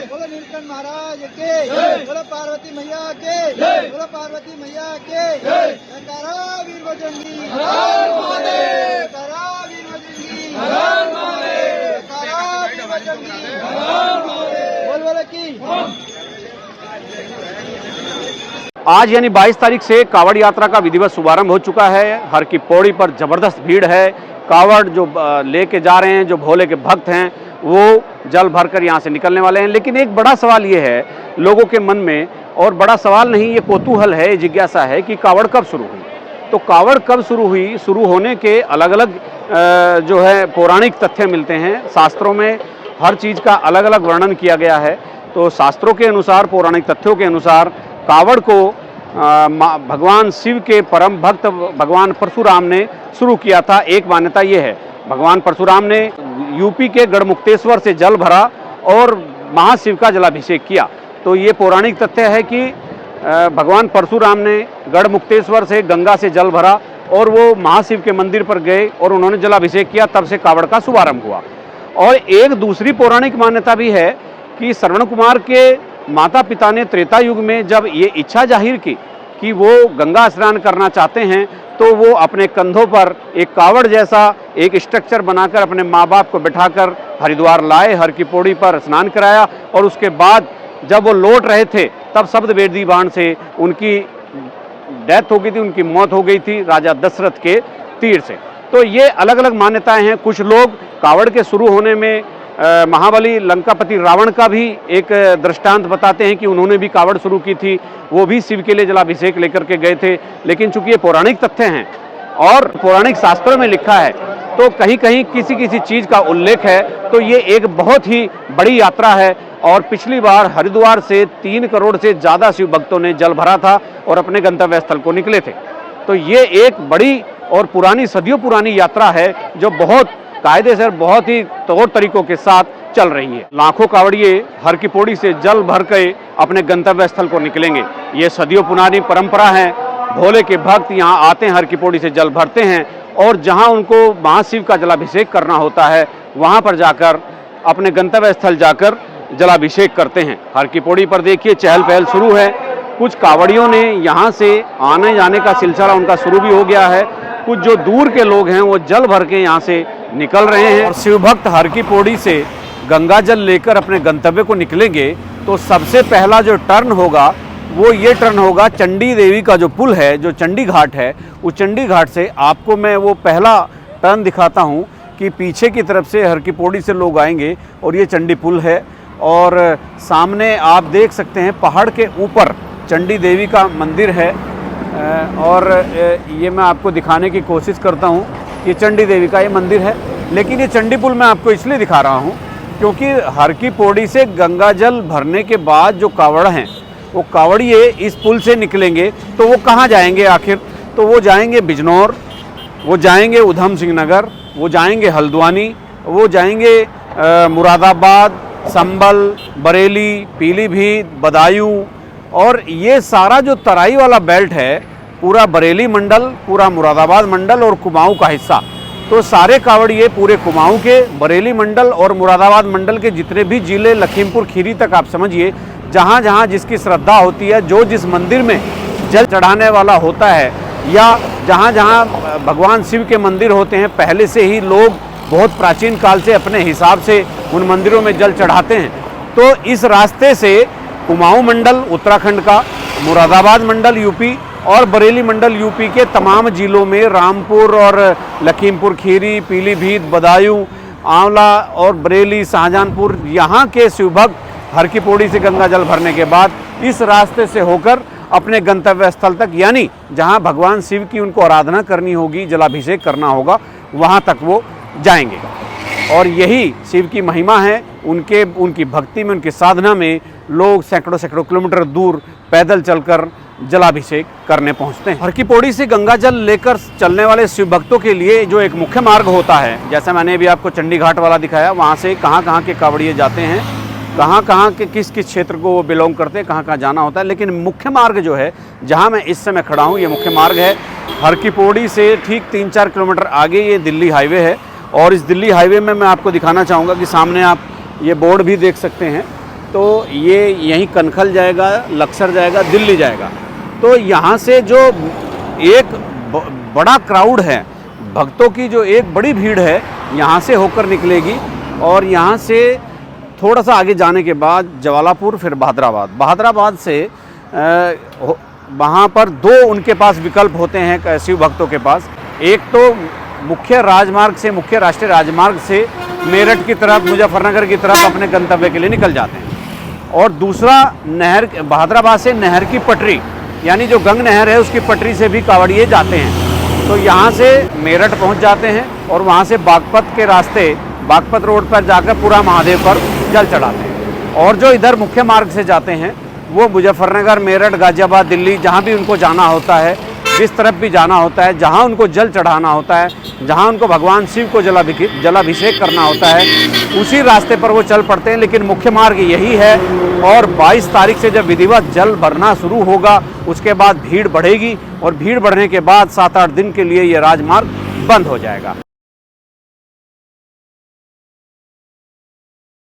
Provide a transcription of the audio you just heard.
बोलो नीलकंठ महाराज के, बोलो पार्वती मैया के, बोलो पार्वती मैया के, जयकारा वीर बजरंगी, जयकारा वीर बजरंगी, जयकारा वीर बजरंगी, बोल बोले की। आज यानी 22 तारीख से कावड़ यात्रा का विधिवत शुभारंभ हो चुका है। हर की पौड़ी पर जबरदस्त भीड़ है। कावड़ जो लेके जा रहे हैं, जो भोले के भक्त हैं, वो जल भरकर यहाँ से निकलने वाले हैं। लेकिन एक बड़ा सवाल ये है लोगों के मन में, और बड़ा सवाल नहीं, ये कौतूहल है, जिज्ञासा है कि कावड़ कब शुरू हुई। तो कावड़ कब शुरू हुई, शुरू होने के अलग अलग जो है पौराणिक तथ्य मिलते हैं। शास्त्रों में हर चीज़ का अलग अलग वर्णन किया गया है। तो शास्त्रों के अनुसार, पौराणिक तथ्यों के अनुसार कावड़ को भगवान शिव के परम भक्त भगवान परशुराम ने शुरू किया था। एक मान्यता ये है, भगवान परशुराम ने यूपी के गढ़मुक्तेश्वर से जल भरा और महाशिव का जलाभिषेक किया। तो ये पौराणिक तथ्य है कि भगवान परशुराम ने गढ़मुक्तेश्वर से गंगा से जल भरा और वो महाशिव के मंदिर पर गए और उन्होंने जलाभिषेक किया, तब से कावड़ का शुभारंभ हुआ। और एक दूसरी पौराणिक मान्यता भी है कि श्रवण कुमार के माता पिता ने त्रेता युग में जब ये इच्छा जाहिर की कि वो गंगा स्नान करना चाहते हैं, तो वो अपने कंधों पर एक कावड़ जैसा एक स्ट्रक्चर बनाकर अपने माँ बाप को बिठाकर हरिद्वार लाए, हर की पौड़ी पर स्नान कराया। और उसके बाद जब वो लौट रहे थे, तब शब्द वेदी बाण से उनकी डेथ हो गई थी, उनकी मौत हो गई थी राजा दशरथ के तीर से। तो ये अलग अलग मान्यताएं हैं। कुछ लोग कावड़ के शुरू होने में महाबली लंकापति रावण का भी एक दृष्टांत बताते हैं कि उन्होंने भी कावड़ शुरू की थी, वो भी शिव के लिए जलाभिषेक लेकर के गए थे। लेकिन चूंकि ये पौराणिक तथ्य हैं और पौराणिक शास्त्रों में लिखा है, तो कहीं कहीं किसी किसी चीज़ का उल्लेख है। तो ये एक बहुत ही बड़ी यात्रा है। और पिछली बार हरिद्वार से 3 करोड़ से ज़्यादा शिव भक्तों ने जल भरा था और अपने गंतव्य स्थल को निकले थे। तो ये एक बड़ी और पुरानी, सदियों पुरानी यात्रा है, जो बहुत कायदे से, बहुत ही तौर तरीकों के साथ चल रही है। लाखों कावड़िए हर की पौड़ी से जल भर के अपने गंतव्य स्थल को निकलेंगे। ये सदियों पुरानी परंपरा है। भोले के भक्त यहाँ आते हैं, हर की पौड़ी से जल भरते हैं और जहाँ उनको महाशिव का जलाभिषेक करना होता है, वहाँ पर जाकर अपने गंतव्य स्थल जाकर जलाभिषेक करते हैं। हर की पौड़ी पर देखिए चहल पहल शुरू है। कुछ कावड़ियों ने यहाँ से आने जाने का सिलसिला उनका शुरू भी हो गया है। कुछ जो दूर के लोग हैं वो जल भर के यहाँ से निकल रहे हैं। और शिव भक्त हर की पौड़ी से गंगा जल लेकर अपने गंतव्य को निकलेंगे, तो सबसे पहला जो टर्न होगा वो ये टर्न होगा चंडी देवी का जो पुल है, जो चंडी घाट है, उस चंडी घाट से आपको मैं वो पहला टर्न दिखाता हूँ कि पीछे की तरफ से हर की पौड़ी से लोग आएंगे और ये चंडी पुल है। और सामने आप देख सकते हैं पहाड़ के ऊपर चंडी देवी का मंदिर है। और ये मैं आपको दिखाने की कोशिश करता हूँ, ये चंडी देवी का ये मंदिर है। लेकिन ये चंडी पुल मैं आपको इसलिए दिखा रहा हूँ क्योंकि हर की पौड़ी से गंगा जल भरने के बाद जो कावड़ हैं, वो कावड़िए इस पुल से निकलेंगे, तो वो कहाँ जाएंगे आखिर? तो वो जाएंगे बिजनौर, वो जाएंगे उधम सिंह नगर, वो जाएंगे हल्द्वानी, वो जाएंगे मुरादाबाद, संभल, बरेली, पीलीभीत, बदायूं। और ये सारा जो तराई वाला बेल्ट है, पूरा बरेली मंडल, पूरा मुरादाबाद मंडल और कुमाऊं का हिस्सा, तो सारे कावड़िए पूरे कुमाऊं के, बरेली मंडल और मुरादाबाद मंडल के जितने भी जिले, लखीमपुर खीरी तक आप समझिए, जहाँ जहाँ जिसकी श्रद्धा होती है, जो जिस मंदिर में जल चढ़ाने वाला होता है, या जहाँ जहाँ भगवान शिव के मंदिर होते हैं, पहले से ही लोग बहुत प्राचीन काल से अपने हिसाब से उन मंदिरों में जल चढ़ाते हैं। तो इस रास्ते से कुमाऊं मंडल उत्तराखंड का, मुरादाबाद मंडल यूपी और बरेली मंडल यूपी के तमाम जिलों में, रामपुर और लखीमपुर खीरी, पीलीभीत, बदायूं, आंवला और बरेली, शाहजहांपुर, यहाँ के शिवभक्त हर की पौड़ी से गंगा जल भरने के बाद इस रास्ते से होकर अपने गंतव्य स्थल तक, यानी जहाँ भगवान शिव की उनको आराधना करनी होगी, जलाभिषेक करना होगा, वहाँ तक वो जाएंगे। और यही शिव की महिमा है। उनकी भक्ति में, उनकी साधना में लोग सैकड़ों सैकड़ों किलोमीटर दूर पैदल चलकर जलाभिषेक करने पहुंचते हैं। हर की पौड़ी से गंगा जल लेकर चलने वाले शिव भक्तों के लिए जो एक मुख्य मार्ग होता है, जैसा मैंने भी आपको चंडी घाट वाला दिखाया, वहाँ से कहाँ कहाँ के कांवड़िए जाते हैं, कहाँ कहाँ के किस किस क्षेत्र को वो बिलोंग करते हैं, कहाँ कहाँ जाना होता है। लेकिन मुख्य मार्ग जो है, जहाँ मैं इस समय खड़ा हूँ, ये मुख्य मार्ग है हर की पौड़ी से ठीक 3-4 किलोमीटर आगे ये दिल्ली हाईवे है। और इस दिल्ली हाईवे में मैं आपको दिखाना चाहूँगा कि सामने आप ये बोर्ड भी देख सकते हैं। तो ये यहीं कनखल जाएगा, लक्सर जाएगा, दिल्ली जाएगा। तो यहाँ से जो एक बड़ा क्राउड है, भक्तों की जो एक बड़ी भीड़ है, यहाँ से होकर निकलेगी। और यहाँ से थोड़ा सा आगे जाने के बाद जवालापुर, फिर बहादुराबाद से वहाँ पर 2 उनके पास विकल्प होते हैं शिव भक्तों के पास। एक तो मुख्य राजमार्ग से, मुख्य राष्ट्रीय राजमार्ग से मेरठ की तरफ, मुजफ्फरनगर की तरफ अपने गंतव्य के लिए निकल जाते हैं। और दूसरा नहर, बहादुराबाद से नहर की पटरी, यानी जो गंग नहर है उसकी पटरी से भी कांवड़िए जाते हैं। तो यहाँ से मेरठ पहुँच जाते हैं और वहाँ से बागपत के रास्ते, बागपत रोड पर जाकर पूरा महादेव पर जल चढ़ाते हैं। और जो इधर मुख्य मार्ग से जाते हैं वो मुजफ्फरनगर, मेरठ, गाजियाबाद, दिल्ली, जहाँ भी उनको जाना होता है, जिस तरफ भी जाना होता है, जहाँ उनको जल चढ़ाना होता है, जहाँ उनको भगवान शिव को जलाभिषेक करना होता है, उसी रास्ते पर वो चल पड़ते हैं। लेकिन मुख्य मार्ग यही है। और 22 तारीख से जब विधिवत जल भरना शुरू होगा, उसके बाद भीड़ बढ़ेगी और भीड़ बढ़ने के बाद 7-8 दिन के लिए ये राजमार्ग बंद हो जाएगा।